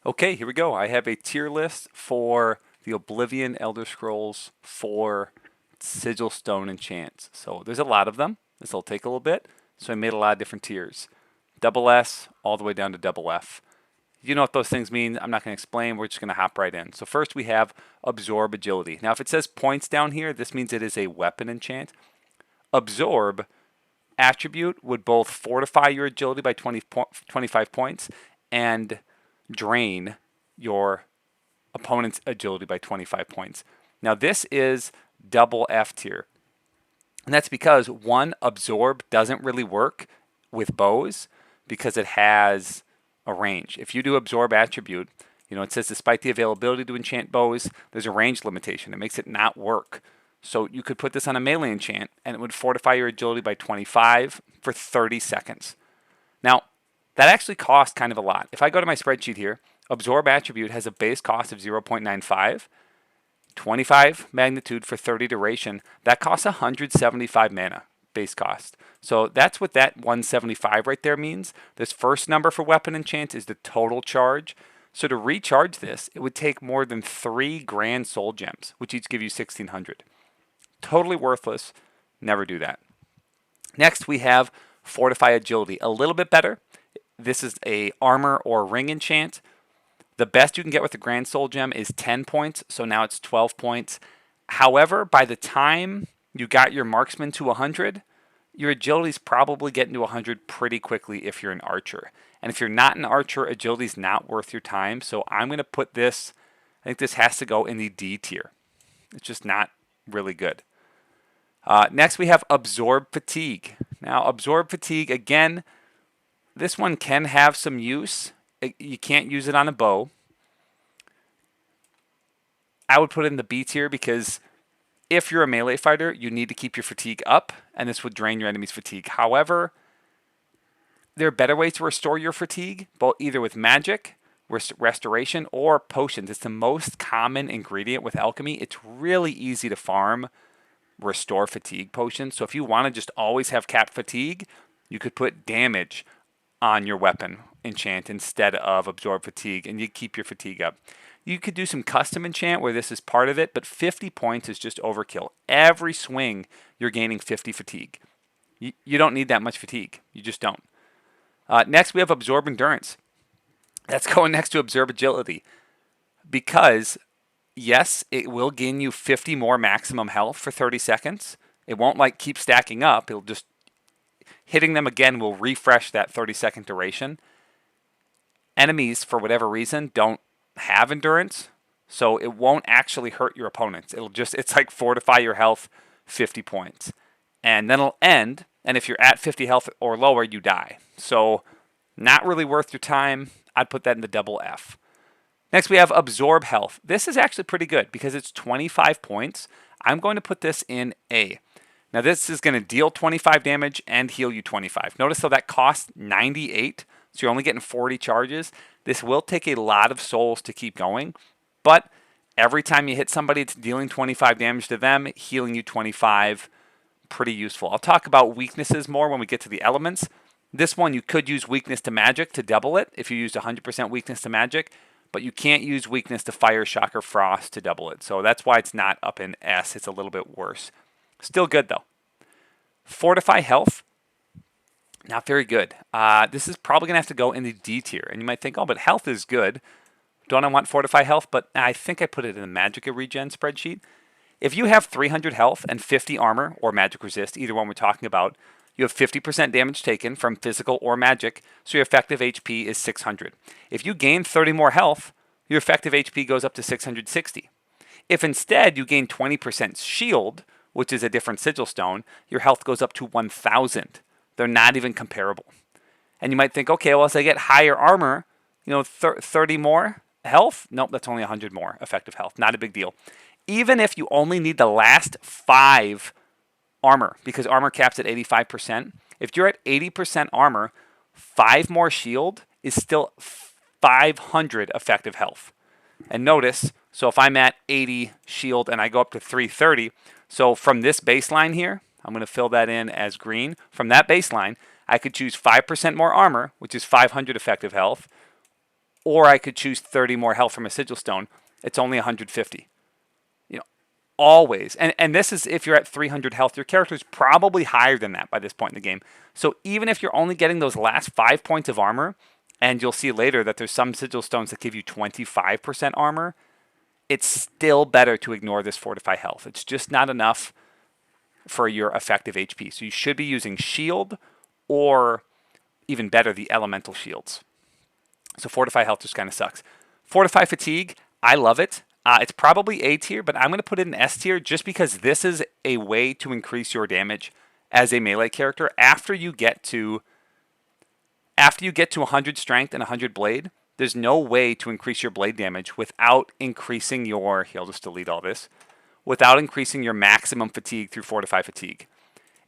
Okay, here we go. I have a tier list for the Oblivion Elder Scrolls for Sigil Stone enchants. So there's a lot of them. This will take a little bit. So I made a lot of different tiers. Double S all the way down to double F. You know what those things mean. I'm not going to explain. We're just going to hop right in. So first we have Absorb Agility. Now if it says points down here, this means it is a weapon enchant. Absorb attribute would both fortify your agility by 25 points and drain your opponent's agility by 25 points. Now this is double F tier. And that's because one, absorb doesn't really work with bows because it has a range. If you do absorb attribute, it says despite the availability to enchant bows, there's a range limitation. It makes it not work. So you could put this on a melee enchant and it would fortify your agility by 25 for 30 seconds. Now, that actually costs kind of a lot. If I go to my spreadsheet here, absorb attribute has a base cost of 0.95, 25 magnitude for 30 duration. That costs 175 mana base cost. So that's what that 175 right there means. This first number for weapon enchant is the total charge. So to recharge this, it would take more than 3 grand soul gems, which each give you 1600. Totally worthless. Never do that. Next, we have Fortify Agility. A little bit better. This is a armor or ring enchant. The best you can get with the Grand Soul Gem is 10 points, so now it's 12 points. However, by the time you got your marksman to 100, your agility is probably getting to 100 pretty quickly if you're an archer. And if you're not an archer, agility is not worth your time. So I'm going to put this, I think this has to go in the D tier. It's just not really good. Next, we have Absorb Fatigue. Now, Absorb Fatigue, again, this one can have some use. You can't use it on a bow. I would put it in the B tier because if you're a melee fighter, you need to keep your fatigue up, and this would drain your enemy's fatigue. However, there are better ways to restore your fatigue, both either with magic, restoration, or potions. It's the most common ingredient with alchemy. It's really easy to farm restore fatigue potions. So if you want to just always have capped fatigue, you could put damage on your weapon enchant instead of absorb fatigue, and you keep your fatigue up. You could do some custom enchant where this is part of it, but 50 points is just overkill. Every swing, you're gaining 50 fatigue. You don't need that much fatigue. You just don't. Next, we have Absorb Endurance. That's going next to Absorb Agility. Because, yes, it will gain you 50 more maximum health for 30 seconds. It won't keep stacking up. It'll just, hitting them again will refresh that 30-second duration. Enemies, for whatever reason, don't have endurance, so it won't actually hurt your opponents. It's like fortify your health 50 points. And then it'll end, and if you're at 50 health or lower, you die. So not really worth your time. I'd put that in the double F. Next, we have Absorb Health. This is actually pretty good because it's 25 points. I'm going to put this in A. Now this is going to deal 25 damage and heal you 25. Notice though that costs 98, so you're only getting 40 charges. This will take a lot of souls to keep going, but every time you hit somebody, it's dealing 25 damage to them, healing you 25. Pretty useful. I'll talk about weaknesses more when we get to the elements. This one, you could use weakness to magic to double it if you used 100% weakness to magic, but you can't use weakness to fire, shock, or frost to double it. So that's why it's not up in S. It's a little bit worse. Still good though. Fortify Health. Not very good. This is probably going to have to go in the D tier. And you might think, oh, but health is good. Don't I want Fortify Health? But I think I put it in the magicka regen spreadsheet. If you have 300 health and 50 armor or magic resist, either one we're talking about, you have 50% damage taken from physical or magic, so your effective HP is 600. If you gain 30 more health, your effective HP goes up to 660. If instead you gain 20% shield, which is a different sigil stone, your health goes up to 1,000. They're not even comparable. And you might think, okay, well, as I get higher armor, 30 more health? Nope, that's only 100 more effective health. Not a big deal. Even if you only need the last 5 armor, because armor caps at 85%, if you're at 80% armor, 5 more shield is still 500 effective health. And notice, so if I'm at 80 shield and I go up to 330, so from this baseline here, I'm going to fill that in as green. From that baseline, I could choose 5% more armor, which is 500 effective health, or I could choose 30 more health from a Sigil Stone. It's only 150. You know, always. And this is if you're at 300 health. Your character's probably higher than that by this point in the game. So even if you're only getting those last 5 points of armor, and you'll see later that there's some Sigil Stones that give you 25% armor, it's still better to ignore this Fortify health. It's just not enough for your effective HP. So you should be using shield, or even better, the elemental shields. So Fortify health just kind of sucks. Fortify fatigue, I love it. It's probably A tier, but I'm going to put it in S tier just because this is a way to increase your damage as a melee character after you get to 100 strength and 100 blade. There's no way to increase your blade damage without increasing your, here, I'll just delete all this, without increasing your maximum fatigue through Fortify fatigue.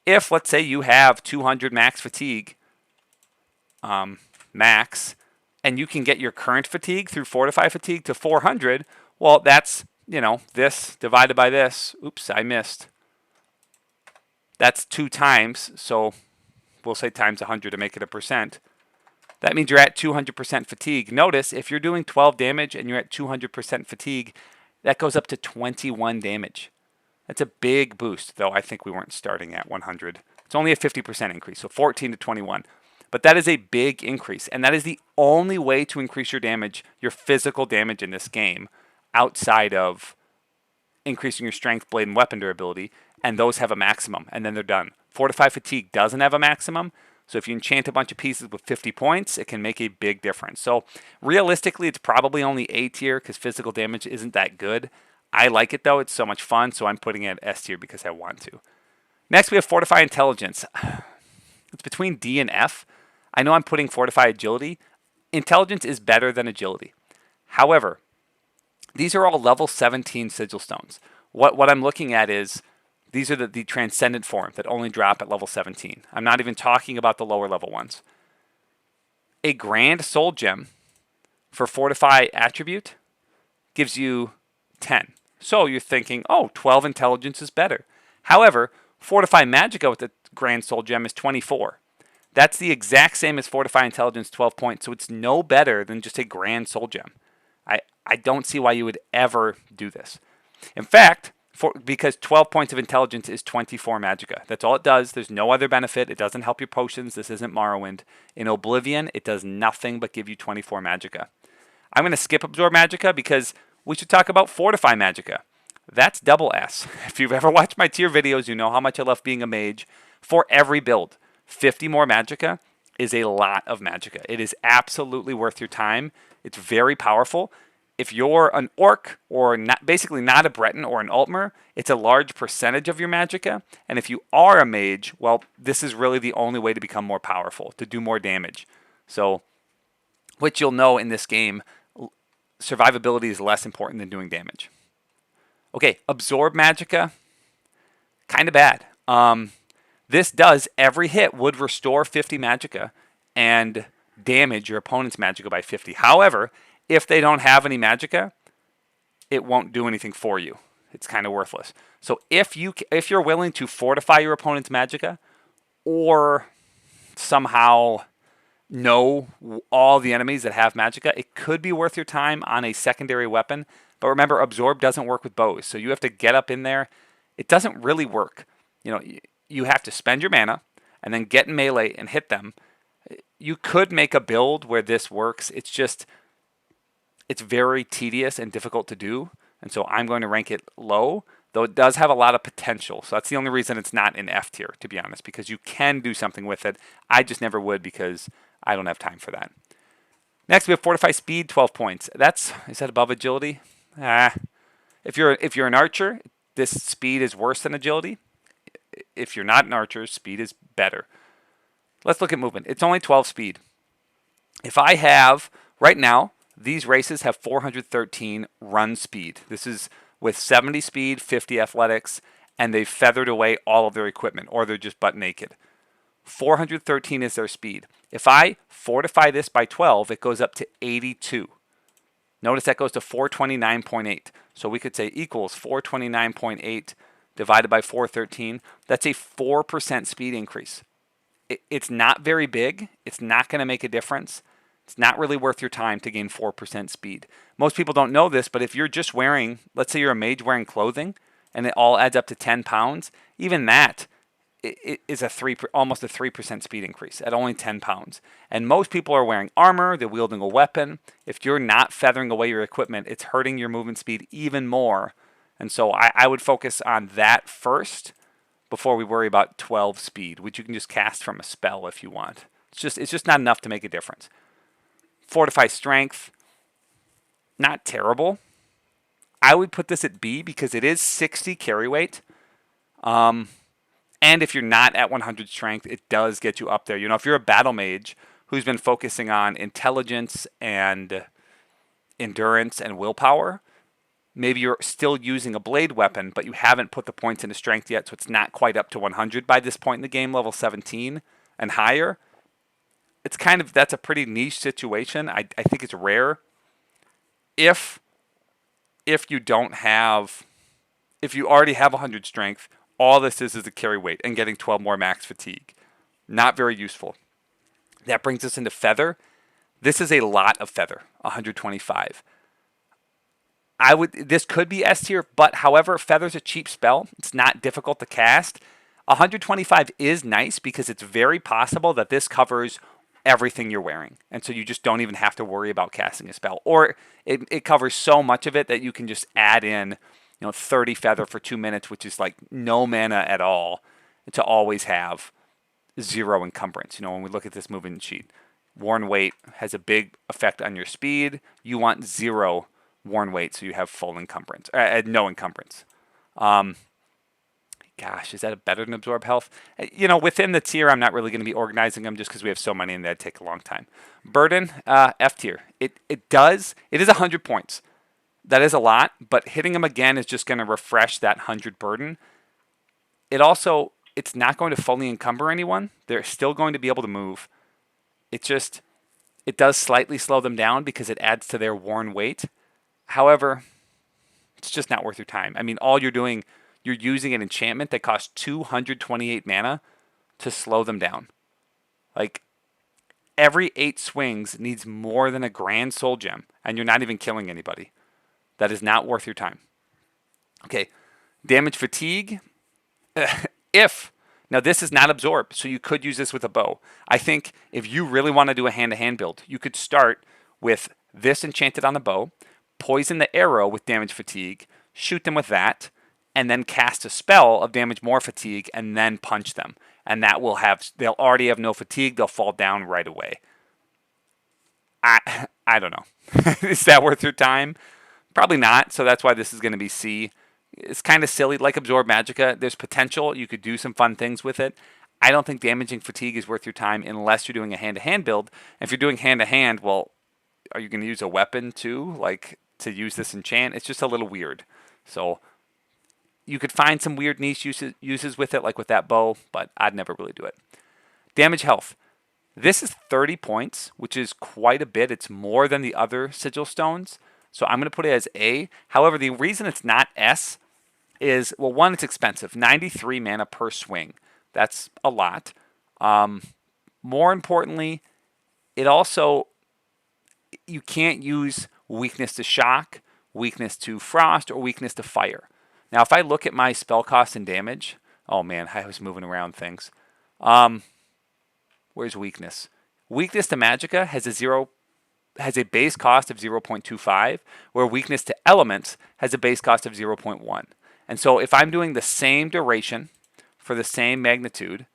If, let's say, you have 200 max fatigue, max, and you can get your current fatigue through Fortify fatigue to 400, well, that's, you know, this divided by this. Oops, I missed. That's 2 times, so we'll say times 100 to make it a percent. That means you're at 200% fatigue. Notice, if you're doing 12 damage and you're at 200% fatigue, that goes up to 21 damage. That's a big boost, though I think we weren't starting at 100. It's only a 50% increase, so 14 to 21. But that is a big increase, and that is the only way to increase your damage, your physical damage in this game, outside of increasing your strength, blade, and weapon durability, and those have a maximum, and then they're done. Fortify fatigue doesn't have a maximum, so if you enchant a bunch of pieces with 50 points, it can make a big difference. So realistically, it's probably only A tier because physical damage isn't that good. I like it though, it's so much fun, so I'm putting it at S tier because I want to. Next, we have Fortify Intelligence. It's between D and F. I know I'm putting Fortify Agility. Intelligence is better than Agility. However, these are all level 17 Sigil Stones. What I'm looking at is, these are the Transcendent form that only drop at level 17. I'm not even talking about the lower level ones. A Grand Soul Gem for Fortify Attribute gives you 10. So you're thinking, oh, 12 Intelligence is better. However, Fortify Magicka with the Grand Soul Gem is 24. That's the exact same as Fortify Intelligence, 12 points, so it's no better than just a Grand Soul Gem. I don't see why you would ever do this. In fact, because 12 points of Intelligence is 24 Magicka. That's all it does. There's no other benefit. It doesn't help your potions. This isn't Morrowind. In Oblivion, it does nothing but give you 24 Magicka. I'm going to skip Absorb Magicka because we should talk about Fortify Magicka. That's double S. If you've ever watched my tier videos, you know how much I love being a mage. For every build, 50 more Magicka is a lot of Magicka. It is absolutely worth your time. It's very powerful. If you're an orc or basically not a Breton or an Altmer, it's a large percentage of your Magicka. And if you are a mage, well, this is really the only way to become more powerful, to do more damage. So, which you'll know in this game, survivability is less important than doing damage. Okay, Absorb Magicka, kind of bad. This does, every hit would restore 50 Magicka and damage your opponent's Magicka by 50. However, if they don't have any Magicka, it won't do anything for you. It's kind of worthless. So if you're willing to fortify your opponent's Magicka, or somehow know all the enemies that have Magicka, it could be worth your time on a secondary weapon. But remember, Absorb doesn't work with bows, so you have to get up in there. It doesn't really work. You know, you have to spend your mana and then get in melee and hit them. You could make a build where this works. It's just, it's very tedious and difficult to do, and so I'm going to rank it low, though it does have a lot of potential. So that's the only reason it's not in F tier, to be honest, because you can do something with it. I just never would because I don't have time for that. Next, we have Fortify Speed, 12 points. Is that above Agility? If you're an archer, this speed is worse than Agility. If you're not an archer, speed is better. Let's look at movement. It's only 12 speed. If I have, right now, these races have 413 run speed. This is with 70 speed, 50 athletics, and they've feathered away all of their equipment, or they're just butt naked. 413 is their speed. If I fortify this by 12, it goes up to 82. Notice that goes to 429.8. So we could say equals 429.8 divided by 413. That's a 4% speed increase. It's not very big. It's not going to make a difference. It's not really worth your time to gain 4% speed. Most people don't know this, but if you're just wearing, let's say you're a mage wearing clothing, and it all adds up to 10 pounds, even that is almost a 3% speed increase at only 10 pounds. And most people are wearing armor, they're wielding a weapon. If you're not feathering away your equipment, it's hurting your movement speed even more. And so I would focus on that first before we worry about 12 speed, which you can just cast from a spell if you want. It's just not enough to make a difference. Fortify strength, not terrible. I would put this at B because it is 60 carry weight. And if you're not at 100 strength, it does get you up there. You know, if you're a battle mage who's been focusing on intelligence and endurance and willpower, maybe you're still using a blade weapon, but you haven't put the points into strength yet, so it's not quite up to 100 by this point in the game, level 17 and higher. It's that's a pretty niche situation. I think it's rare. If you already have 100 strength, all this is a carry weight and getting 12 more max fatigue. Not very useful. That brings us into feather. This is a lot of feather, 125. This could be S tier, but however, feather's a cheap spell. It's not difficult to cast. 125 is nice because it's very possible that this covers everything you're wearing. And so you just don't even have to worry about casting a spell. Or it covers so much of it that you can just add in 30 feather for 2 minutes, which is like no mana at all, to always have 0 encumbrance. When we look at this movement sheet, worn weight has a big effect on your speed. You want 0 worn weight, so you have full encumbrance, no encumbrance. Gosh, is that better than absorb health? Within the tier, I'm not really going to be organizing them just because we have so many and that'd take a long time. Burden, F tier. It is 100 points. That is a lot, but hitting them again is just going to refresh that 100 burden. It's not going to fully encumber anyone. They're still going to be able to move. It does slightly slow them down because it adds to their worn weight. However, it's just not worth your time. I mean, all you're doing, you're using an enchantment that costs 228 mana to slow them down. Like, every 8 swings needs more than a grand soul gem, and you're not even killing anybody. That is not worth your time. Okay, damage fatigue. Now this is not absorb, so you could use this with a bow. I think if you really want to do a hand-to-hand build, you could start with this enchanted on the bow, poison the arrow with damage fatigue, shoot them with that, and then cast a spell of damage more fatigue, and then punch them. And they'll already have no fatigue, they'll fall down right away. I don't know. Is that worth your time? Probably not, so that's why this is going to be C. It's kind of silly, like Absorb Magicka. There's potential. You could do some fun things with it. I don't think damaging fatigue is worth your time unless you're doing a hand-to-hand build. If you're doing hand-to-hand, well, are you going to use a weapon too, like to use this enchant? It's just a little weird. So you could find some weird niche uses with it, like with that bow, but I'd never really do it. Damage health. This is 30 points, which is quite a bit. It's more than the other sigil stones. So I'm going to put it as A. However, the reason it's not S is, well, one, it's expensive. 93 mana per swing. That's a lot. More importantly, you can't use weakness to shock, weakness to frost, or weakness to fire. Now, if I look at my spell cost and damage, oh man, I was moving around things. Where's weakness? Weakness to magicka has a base cost of 0.25, where weakness to elements has a base cost of 0.1. And so if I'm doing the same duration for the same magnitude,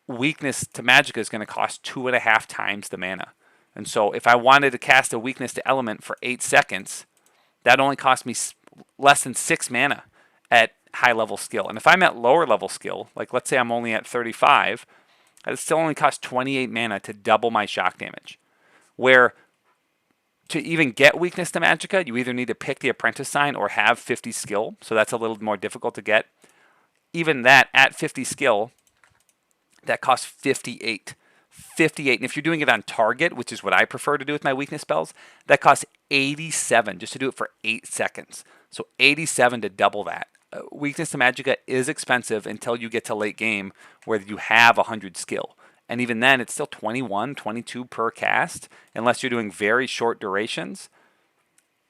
weakness to magicka is going to cost 2.5 times the mana. And so if I wanted to cast a weakness to element for 8 seconds, that only cost me less than 6 mana at high level skill. And if I'm at lower level skill, like let's say I'm only at 35, it still only costs 28 mana to double my shock damage. Where to even get weakness to magicka, you either need to pick the apprentice sign or have 50 skill, so that's a little more difficult to get. Even that, at 50 skill, that costs 58. 58, and if you're doing it on target, which is what I prefer to do with my weakness spells, that costs 87 just to do it for 8 seconds. So 87 to double that. Weakness to magicka is expensive until you get to late game where you have 100 skill. And even then, it's still 21, 22 per cast, unless you're doing very short durations.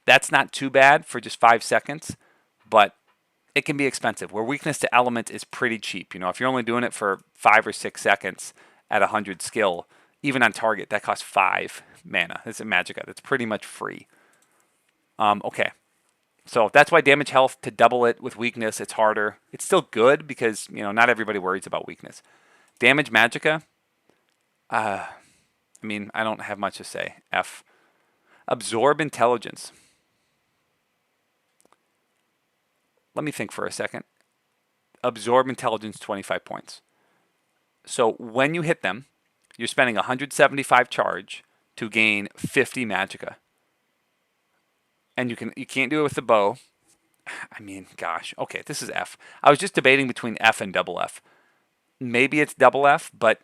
That's not too bad for just 5 seconds, but it can be expensive. Where weakness to element is pretty cheap. You know, if you're only doing it for 5 or 6 seconds at 100 skill, even on target, that costs 5 mana. It's a magicka. That's pretty much free. Okay. So that's why damage health, to double it with weakness, it's harder. It's still good because, you know, not everybody worries about weakness. Damage magicka, I mean, I don't have much to say. F. Absorb intelligence. Let me think for a second. Absorb intelligence, 25 points. So when you hit them, you're spending 175 charge to gain 50 magicka. And you can't do it with the bow. I mean, gosh. Okay, this is F. I was just debating between F and double F. Maybe it's double F, but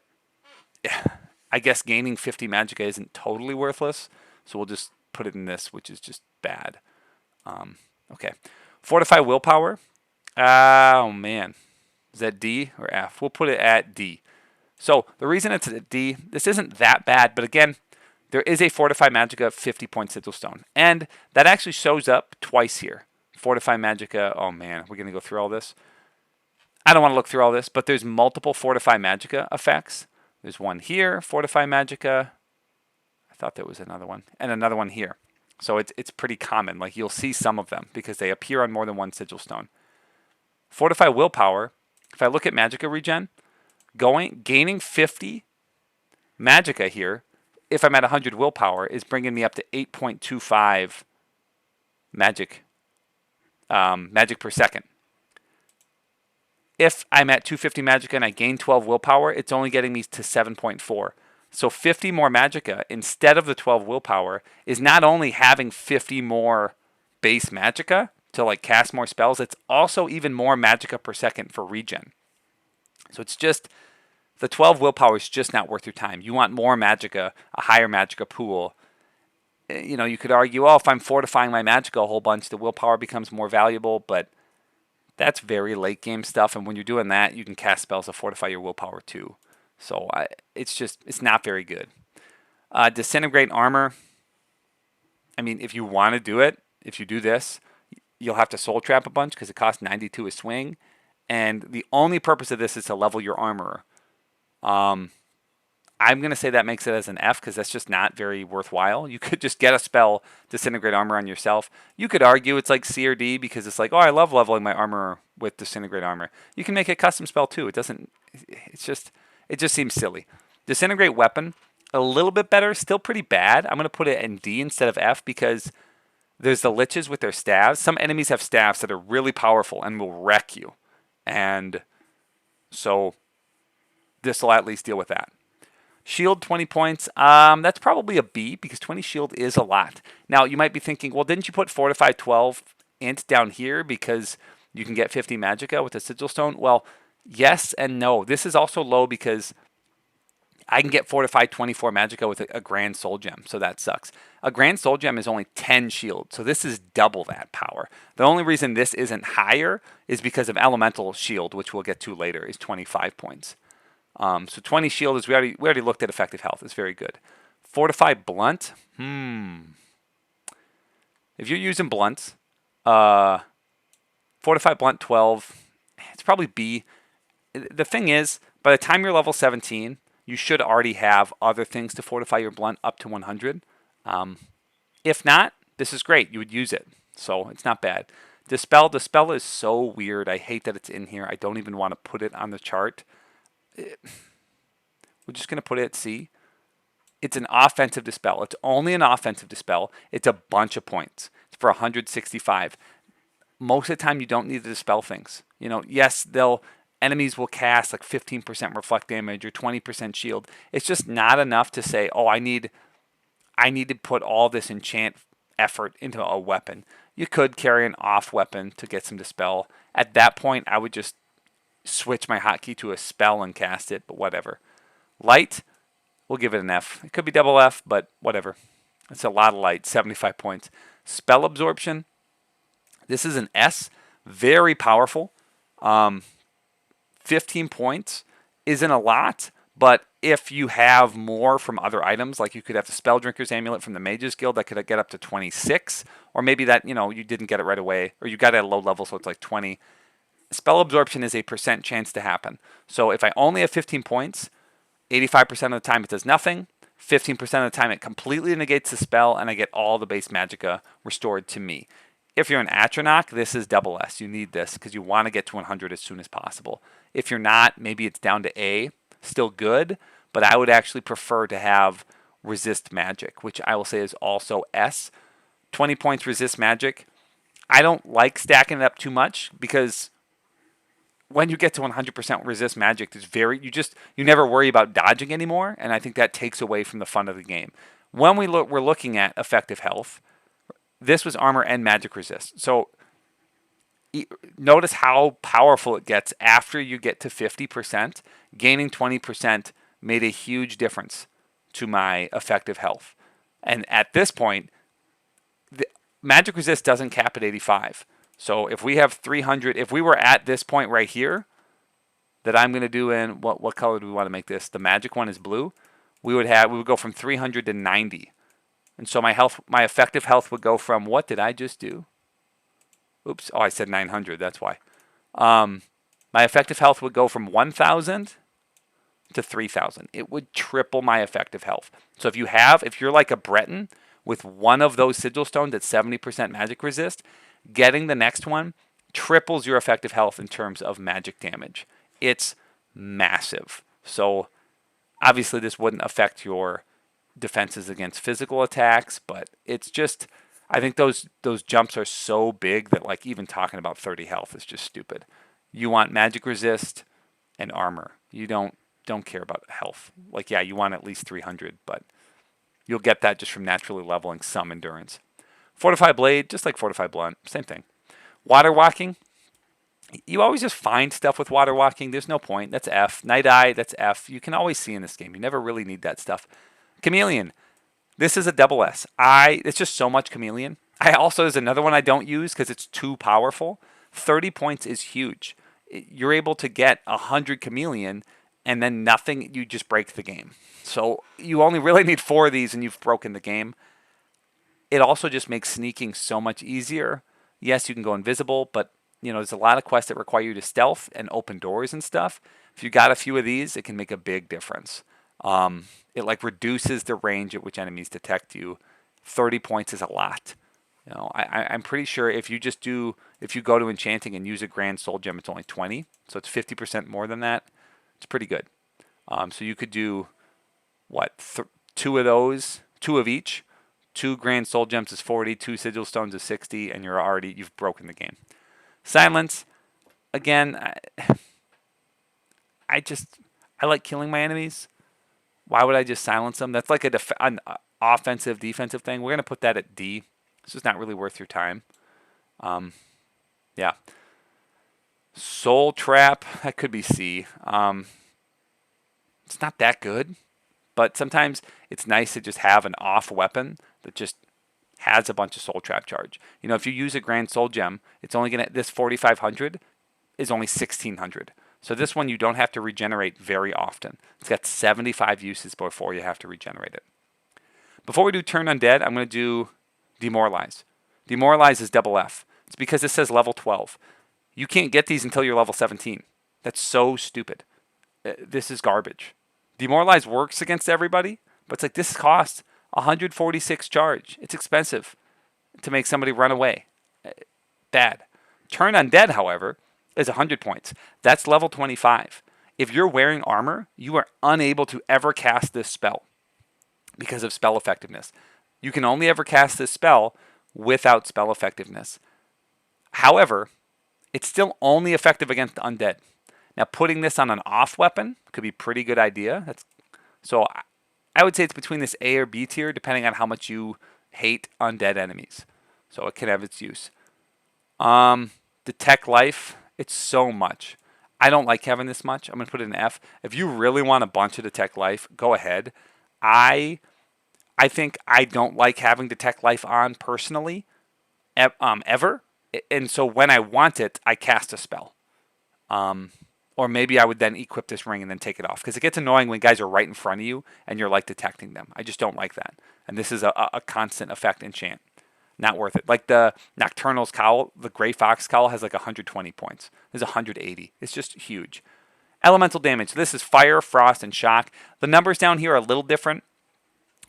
I guess gaining 50 magicka isn't totally worthless. So we'll just put it in this, which is just bad. Okay. Fortify willpower. Oh, man. Is that D or F? We'll put it at D. So the reason it's at D, this isn't that bad, but again, there is a Fortify Magicka 50-point Sigil Stone. And that actually shows up twice here. Fortify Magicka, oh man, we're going to go through all this. I don't want to look through all this, but there's multiple Fortify Magicka effects. There's one here, Fortify Magicka. I thought there was another one. And another one here. So it's pretty common. Like you'll see some of them because they appear on more than one Sigil Stone. Fortify Willpower, if I look at Magicka regen, gaining 50 Magicka here, if I'm at 100 willpower, is bringing me up to 8.25 magic per second. If I'm at 250 magicka and I gain 12 willpower, it's only getting me to 7.4. So 50 more magicka instead of the 12 willpower is not only having 50 more base magicka to like cast more spells, it's also even more magicka per second for regen. So it's just, the 12 willpower is just not worth your time. You want more magicka, a higher magicka pool. You know, you could argue, oh, if I'm fortifying my magicka a whole bunch, the willpower becomes more valuable, but that's very late game stuff. And when you're doing that, you can cast spells to fortify your willpower too. So it's not very good. Disintegrate armor. I mean, if you want to do it, if you do this, you'll have to soul trap a bunch because it costs 92 a swing. And the only purpose of this is to level your armor. I'm going to say that makes it as an F because that's just not very worthwhile. You could just get a spell, Disintegrate Armor on yourself. You could argue it's like C or D because it's like, oh, I love leveling my armor with Disintegrate Armor. You can make a custom spell too. It just seems silly. Disintegrate Weapon, a little bit better, still pretty bad. I'm going to put it in D instead of F because there's the liches with their staves. Some enemies have staves that are really powerful and will wreck you. And so this will at least deal with that. Shield, 20 points. That's probably a B because 20 shield is a lot. Now, you might be thinking, well, didn't you put Fortify 12 int down here because you can get 50 magicka with a Sigil Stone? Well, yes and no. This is also low because I can get Fortify 24 magicka with a Grand Soul Gem, so that sucks. A Grand Soul Gem is only 10 shield, so this is double that power. The only reason this isn't higher is because of Elemental Shield, which we'll get to later, is 25 points. So 20 shield is, we already looked at effective health. It's very good. Fortify blunt. If you're using blunts, Fortify blunt 12, it's probably B. The thing is, by the time you're level 17, you should already have other things to fortify your blunt up to 100. If not, this is great. You would use it. So it's not bad. Dispel. Dispel is so weird. I hate that it's in here. I don't even want to put it on the chart. We're just going to put it at C. It's an offensive dispel. It's only an offensive dispel. It's a bunch of points. It's for 165. Most of the time, you don't need to dispel things. You know, yes, enemies will cast like 15% reflect damage or 20% shield. It's just not enough to say, oh, I need to put all this enchant effort into a weapon. You could carry an off weapon to get some dispel. At that point, I would just switch my hotkey to a spell and cast it, but whatever. Light, we'll give it an F. It could be double F, but whatever. It's a lot of light, 75 points. Spell absorption, this is an S. Very powerful. 15 points isn't a lot, but if you have more from other items, like you could have the Spell Drinker's Amulet from the Mages Guild that could get up to 26, or maybe that, you didn't get it right away, or you got it at a low level, so it's like 20. Spell absorption is a % chance to happen. So if I only have 15 points, 85% of the time it does nothing. 15% of the time it completely negates the spell, and I get all the base magicka restored to me. If you're an Atronach, this is double S. You need this because you want to get to 100 as soon as possible. If you're not, maybe it's down to A. Still good, but I would actually prefer to have resist magic, which I will say is also S. 20 points resist magic. I don't like stacking it up too much because when you get to 100% resist magic, you never worry about dodging anymore, and I think that takes away from the fun of the game. When we're looking at effective health, this was armor and magic resist. So notice how powerful it gets after you get to 50%. Gaining 20% made a huge difference to my effective health. And at this point, the magic resist doesn't cap at 85. So if we have 300, if we were at this point right here, that I'm going to do in, what color do we want to make this? The magic one is blue. We would go from 300 to 90. And so my effective health would go from, what did I just do? Oops, I said 900, that's why. My effective health would go from 1,000 to 3,000. It would triple my effective health. So if you're like a Breton with one of those sigil stones at 70% magic resist, getting the next one triples your effective health in terms of magic damage. It's massive. So obviously this wouldn't affect your defenses against physical attacks, but it's just, I think those jumps are so big that like even talking about 30 health is just stupid. You want magic resist and armor. You don't care about health. Like, yeah, you want at least 300, but you'll get that just from naturally leveling some endurance. Fortified Blade, just like Fortified Blunt, same thing. Water Walking, you always just find stuff with Water Walking. There's no point. That's F. Night Eye, that's F. You can always see in this game. You never really need that stuff. Chameleon, this is a double S. It's just so much Chameleon. There's another one I don't use because it's too powerful. 30 points is huge. You're able to get 100 Chameleon and then nothing, you just break the game. So you only really need 4 of these and you've broken the game. It also just makes sneaking so much easier. Yes, you can go invisible, but there's a lot of quests that require you to stealth and open doors and stuff. If you got a few of these, it can make a big difference. It like reduces the range at which enemies detect you. 30 points is a lot. I'm pretty sure if you go to enchanting and use a grand soul gem, it's only 20. So it's 50% more than that. It's pretty good. So you could do, 2 of those, 2 of each. 2 grand soul gems is 40, 2 sigil stones is 60, and you've broken the game. Silence, again, I like killing my enemies. Why would I just silence them? That's like an offensive, defensive thing. We're going to put that at D. It's just not really worth your time. Yeah. Soul Trap, that could be C. It's not that good, but sometimes it's nice to just have an off weapon that just has a bunch of Soul Trap charge. If you use a Grand Soul Gem, it's only going to, this 4,500 is only 1,600. So this one you don't have to regenerate very often. It's got 75 uses before you have to regenerate it. Before we do Turn Undead, I'm going to do Demoralize. Demoralize is double F. It's because it says level 12. You can't get these until you're level 17. That's so stupid. This is garbage. Demoralize works against everybody, but it's like this costs 146 charge. It's expensive to make somebody run away. Bad. Turn Undead, however, is 100 points. That's level 25. If you're wearing armor, you are unable to ever cast this spell because of spell effectiveness. You can only ever cast this spell without spell effectiveness. However, it's still only effective against undead. Now, putting this on an off weapon could be a pretty good idea. So I would say it's between this A or B tier, depending on how much you hate undead enemies. So it can have its use. Detect life, it's so much. I don't like having this much. I'm going to put it in F. If you really want a bunch of detect life, go ahead. I think I don't like having detect life on personally, ever. And so when I want it, I cast a spell. Or maybe I would then equip this ring and then take it off, because it gets annoying when guys are right in front of you and you're like detecting them. I just don't like that. And this is a constant effect enchant. Not worth it. Like the Nocturnal's Cowl, the Gray Fox Cowl has like 120 points. There's 180. It's just huge. Elemental damage. This is fire, frost, and shock. The numbers down here are a little different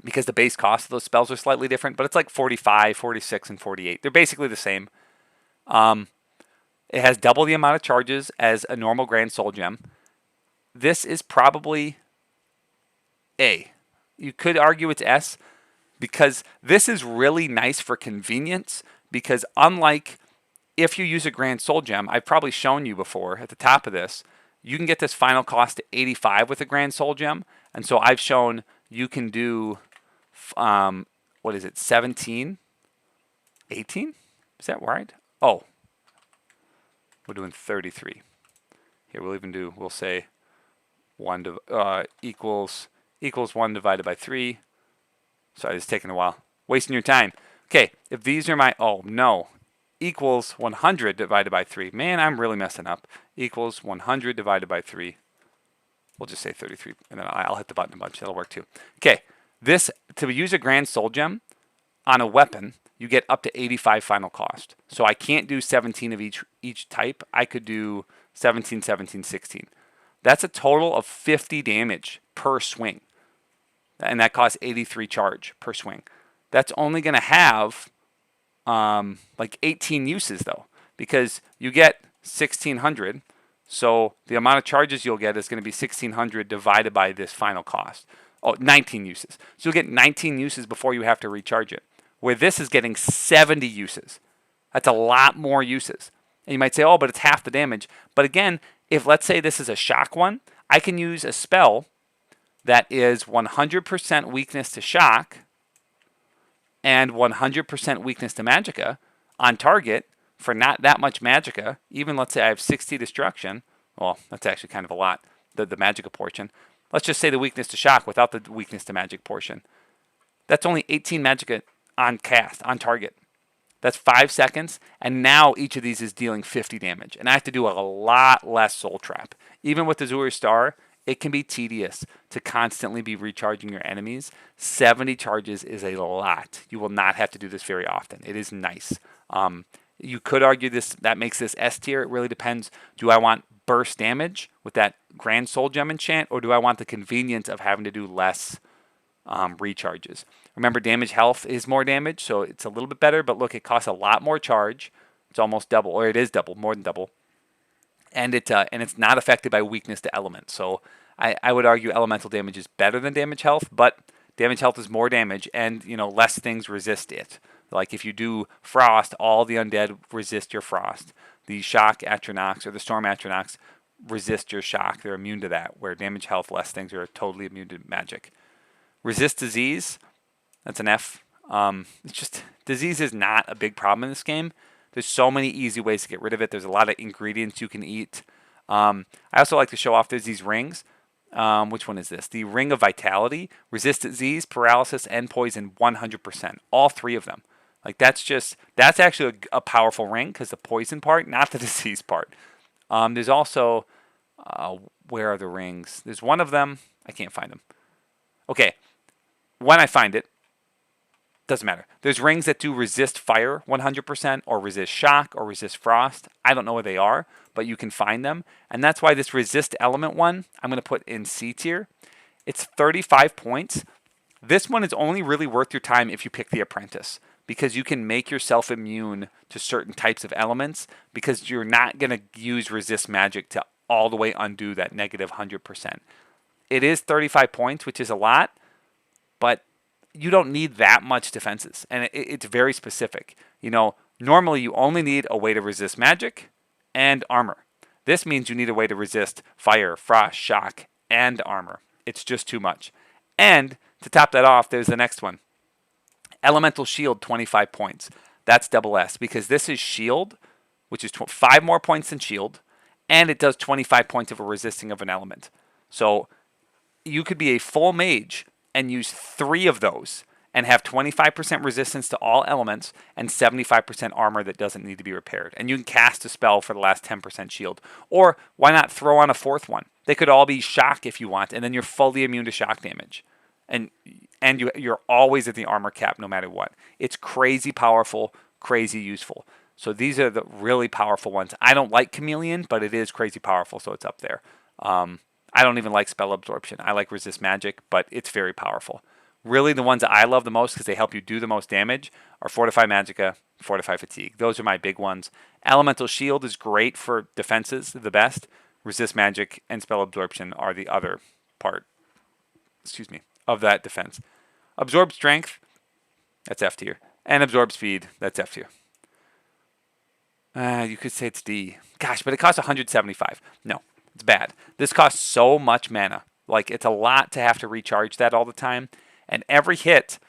because the base cost of those spells are slightly different, but it's like 45, 46, and 48. They're basically the same. It has double the amount of charges as a normal Grand Soul Gem. This is probably A. You could argue it's S, because this is really nice for convenience, because unlike if you use a Grand Soul Gem, I've probably shown you before at the top of this, you can get this final cost to 85 with a Grand Soul Gem. And so I've shown you can do, what is it, 17? 18? Is that right? Oh, we're doing 33. Here, we'll say 1 equals 1 divided by 3. Sorry, it's taking a while. Wasting your time. Okay, if these are my, oh no, equals 100 divided by 3. Man, I'm really messing up. Equals 100 divided by 3. We'll just say 33, and then I'll hit the button a bunch. That'll work too. Okay, this, to use a Grand Soul Gem on a weapon, you get up to 85 final cost. So I can't do 17 of each type. I could do 17, 17, 16. That's a total of 50 damage per swing. And that costs 83 charge per swing. That's only going to have like 18 uses though, because you get 1600. So the amount of charges you'll get is going to be 1600 divided by this final cost. Oh, 19 uses. So you'll get 19 uses before you have to recharge it. Where this is getting 70 uses. That's a lot more uses. And you might say, oh, but it's half the damage. But again, if let's say this is a shock one, I can use a spell that is 100% weakness to shock and 100% weakness to magicka on target for not that much magicka. Even let's say I have 60 destruction. Well, that's actually kind of a lot, the magicka portion. Let's just say the weakness to shock without the weakness to magic portion. That's only 18 magicka on cast, on target. That's 5 seconds, and now each of these is dealing 50 damage. And I have to do a lot less Soul Trap. Even with the Azure Star, it can be tedious to constantly be recharging your enemies. 70 charges is a lot. You will not have to do this very often. It is nice. You could argue that makes this S tier. It really depends. Do I want burst damage with that Grand Soul Gem enchant, or do I want the convenience of having to do less recharges? Remember, damage health is more damage, so it's a little bit better, but look, it costs a lot more charge. It's almost double, or it is double, more than double. And it's not affected by weakness to elements. So I would argue elemental damage is better than damage health, but damage health is more damage, and less things resist it. Like if you do frost, all the undead resist your frost. The shock Atronachs or the storm Atronachs resist your shock. They're immune to that, where damage health, less things are totally immune to magic. Resist disease, that's an F. It's just, disease is not a big problem in this game. There's so many easy ways to get rid of it. There's a lot of ingredients you can eat. I also like to show off, there's these rings. Which one is this? The Ring of Vitality. Resist disease, paralysis, and poison 100%. All 3 of them. Like that's actually a powerful ring, because the poison part, not the disease part. There's also, where are the rings? There's one of them. I can't find them. Okay. When I find it, doesn't matter. There's rings that do resist fire 100% or resist shock or resist frost. I don't know where they are, but you can find them. And that's why this resist element one, I'm going to put in C tier. It's 35 points. This one is only really worth your time if you pick the apprentice, because you can make yourself immune to certain types of elements, because you're not going to use resist magic to all the way undo that negative 100%. It is 35 points, which is a lot, but you don't need that much defenses, and it's very specific. Normally you only need a way to resist magic and armor. This means you need a way to resist fire, frost, shock, and armor. It's just too much. And to top that off, there's the next one. Elemental Shield, 25 points. That's double S, because this is Shield, which is 5 more points than Shield, and it does 25 points of a resisting of an element. So you could be a full mage and use 3 of those, and have 25% resistance to all elements and 75% armor that doesn't need to be repaired. And you can cast a spell for the last 10% shield. Or why not throw on a fourth one? They could all be shock if you want, and then you're fully immune to shock damage. And you're always at the armor cap no matter what. It's crazy powerful, crazy useful. So these are the really powerful ones. I don't like Chameleon, but it is crazy powerful, so it's up there. I don't even like spell absorption. I like resist magic, but it's very powerful. Really, the ones that I love the most because they help you do the most damage are Fortify Magicka, Fortify Fatigue. Those are my big ones. Elemental Shield is great for defenses, the best. Resist Magic and Spell Absorption are the other part, of that defense. Absorb Strength, that's F tier. And Absorb Speed, that's F tier. You could say it's D. Gosh, but it costs 175. No, it's bad. This costs so much mana. Like, it's a lot to have to recharge that all the time. And every hit,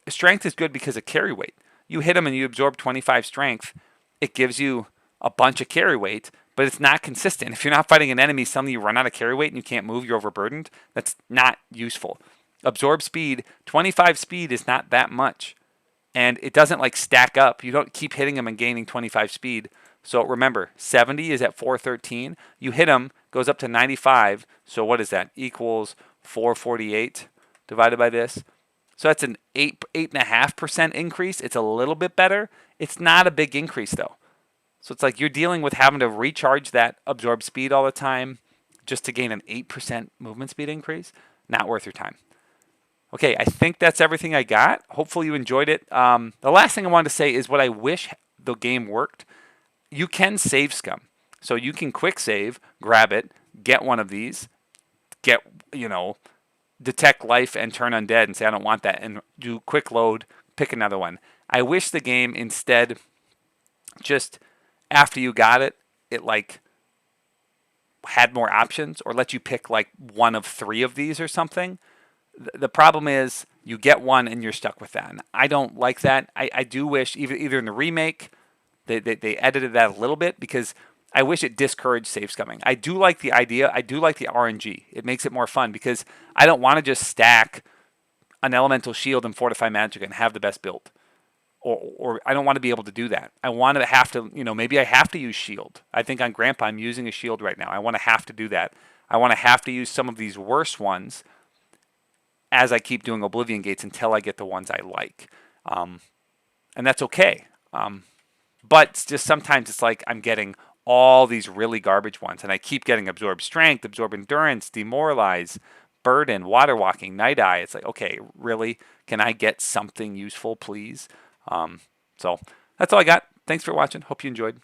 strength is good because of carry weight. You hit them and you absorb 25 strength, it gives you a bunch of carry weight, but it's not consistent. If you're not fighting an enemy, suddenly you run out of carry weight and you can't move, you're overburdened. That's not useful. Absorb speed, 25 speed is not that much. And it doesn't like stack up. You don't keep hitting them and gaining 25 speed. So remember, 70 is at 413. You hit them, goes up to 95. So what is that? Equals 448 divided by this. So that's an 8.5% increase. It's a little bit better. It's not a big increase though. So it's like you're dealing with having to recharge that absorb speed all the time just to gain an 8% movement speed increase. Not worth your time. Okay, I think that's everything I got. Hopefully you enjoyed it. The last thing I wanted to say is what I wish the game worked. You can save scum. So you can quick save, grab it, get one of these, get, detect life and turn undead and say, I don't want that, and do quick load, pick another one. I wish the game instead, just after you got it, it like had more options or let you pick like one of 3 of these or something. The problem is you get one and you're stuck with that. And I don't like that. I do wish either in the remake, they edited that a little bit because I wish it discouraged save scumming. I do like the idea. I do like the RNG. It makes it more fun because I don't want to just stack an elemental shield and fortify magic and have the best build. Or I don't want to be able to do that. I want to have to, maybe I have to use shield. I think on Grandpa I'm using a shield right now. I want to have to do that. I want to have to use some of these worse ones as I keep doing Oblivion gates until I get the ones I like. And that's okay. But it's just sometimes it's like I'm getting all these really garbage ones, and I keep getting Absorb Strength, Absorb Endurance, Demoralize, Burden, Water Walking, Night Eye. It's like, okay, really? Can I get something useful, please? So that's all I got. Thanks for watching. Hope you enjoyed.